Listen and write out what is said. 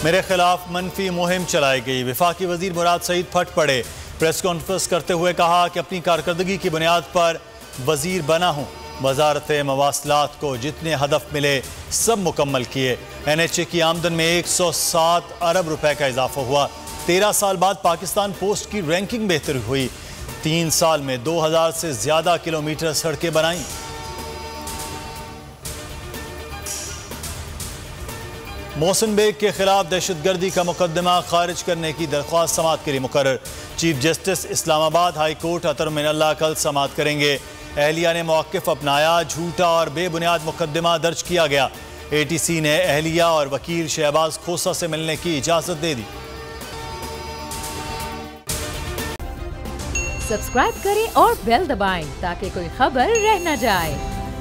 मेरे खिलाफ मनफी मुहिम चलाई गई। वफाकी वजीर मुराद सईद फट पड़े। प्रेस कॉन्फ्रेंस करते हुए कहा कि अपनी कारकर्दगी की बुनियाद पर वजीर बना हूँ। वजारत मवासलात को जितने हदफ मिले सब मुकम्मल किए। NHA की आमदन में 107 अरब रुपए का इजाफा हुआ। 13 साल बाद पाकिस्तान पोस्ट की रैंकिंग बेहतर हुई। 3 साल में 2000 से ज्यादा किलोमीटर सड़कें बनाई। मोहसिन बेग के खिलाफ दहशतगर्दी का मुकदमा खारिज करने की दरख्वास्त समाअत के लिए मुकर्रर। Chief justice Islamabad high court Athar Minallah कल समाअत करेंगे। अहलिया ने मौक़िफ़ अपनाया। झूठा और बेबुनियाद मुकदमा दर्ज किया गया। ATC ने अहलिया और वकील शहबाज खोसा से मिलने की इजाजत दे दी। सब्सक्राइब करें और बेल दबाएं ताकि कोई खबर रह न जाए।